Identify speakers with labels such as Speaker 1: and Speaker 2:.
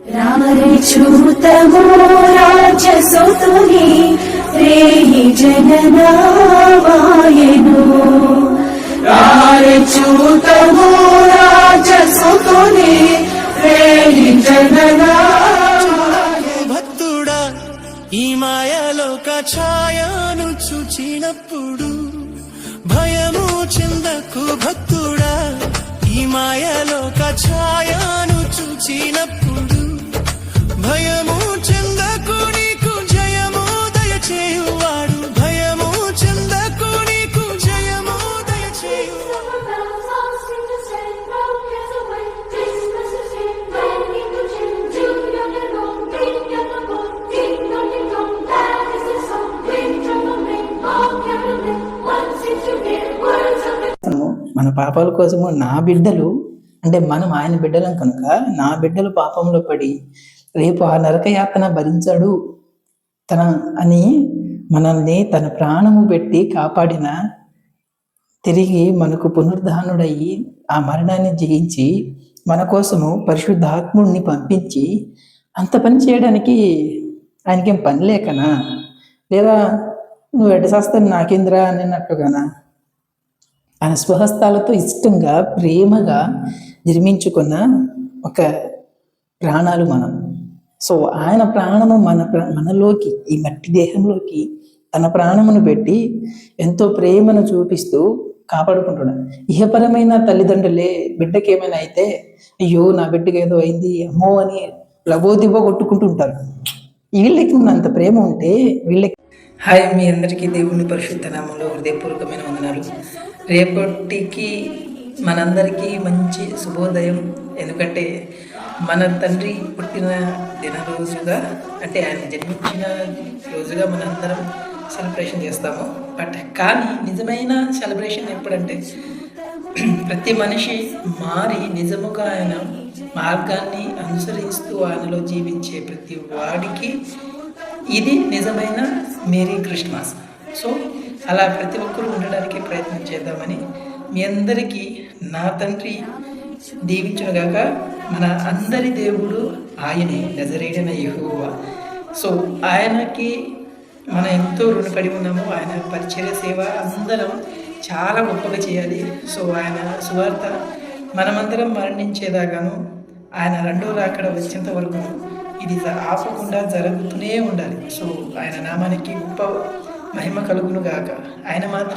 Speaker 1: రామరిచూతమో రాజసుతుని రేయి జననామాయను రామరిచూతమో రాజసుతుని రేయి జననామాయను
Speaker 2: భక్తుడా ఈ మాయలోక ఛాయను చూచినప్పుడు భయము చెందకు భక్తుడా ఈ మాయలోక ఛాయను చూచినప్పుడు భయము చెందకు నీకు జయము దయచేయువాడు భయము చెందకు నీకు జయము దయచేయువాడు
Speaker 3: మన పాపాల కోసము నా బిడ్డలు అంటే మనం ఆయన బిడ్డలం కనుక నా బిడ్డలు పాపంలో పడి రేపు ఆ నరకయాతన భరించాడు అని మనల్ని తన ప్రాణము పెట్టి కాపాడిన తిరిగి మనకు పునరుద్ధానుడయ్యి ఆ మరణాన్ని జయించి మన కోసము పరిశుద్ధాత్ముడిని పంపించి అంత పని చేయడానికి ఆయనకేం పని లేకనా లేదా నువ్వు ఎడసాస్తాను నాకేంద్రా అన్నట్టుగానా ఆయన స్వహస్తాలతో ఇష్టంగా ప్రేమగా నిర్మించుకున్న ఒక ప్రాణాలు మనం. సో ఆయన ప్రాణము మనలోకి ఈ మట్టి దేహంలోకి తన ప్రాణమును పెట్టి ఎంతో ప్రేమను చూపిస్తూ కాపాడుకుంటున్నాడు. ఇహపరమైన తల్లిదండ్రులే బిడ్డకి ఏమైనా అయితే అయ్యో నా బిడ్డకి ఏదో అయింది అమ్మో అని లబోదిబో కొట్టుకుంటుంటారు. వీళ్ళకి ఉన్నంత ప్రేమ ఉంటే వీళ్ళకి. హాయ్, మీ అందరికీ దేవుని పరిశుద్ధ నామంలో హృదయపూర్వకమైన వందనాలు. రేపటికి మనందరికీ మంచి శుభోదయం. ఎందుకంటే మన తండ్రి పుట్టిన రోజుగా అంటే ఆయన జన్మించిన రోజుగా మనందరం సెలబ్రేషన్ చేస్తాము. కానీ నిజమైన సెలబ్రేషన్ ఎప్పుడంటే ప్రతి మనిషి మారి నిజముగా ఆయన మార్గాన్ని అనుసరిస్తూ ఆయనలో జీవించే ప్రతి వాడికి ఇది నిజమైన మేరీ క్రిస్మస్. సో అలా ప్రతి ఒక్కరూ ఉండడానికి ప్రయత్నం చేద్దామని మీ అందరికీ నా తండ్రి దీవించునుగాక. మన అందరి దేవుడు ఆయనే, నజరేయుడైన యెహోవా. సో ఆయనకి మనం ఎంతో రుణపడి ఉన్నాము. ఆయన పరిచర్య సేవ అందరం చాలా గొప్పగా చేయాలి. సో ఆయన సువార్త మనమందరం మరణించేదాకాను ఆయన రెండో రాకడ వచ్చేంత వరకు ఇది ఆపకుండా జరుగుతూనే ఉండాలి. సో ఆయన నామానికి గొప్ప మహిమ కలుగును గాక. ఆయన మాత్రం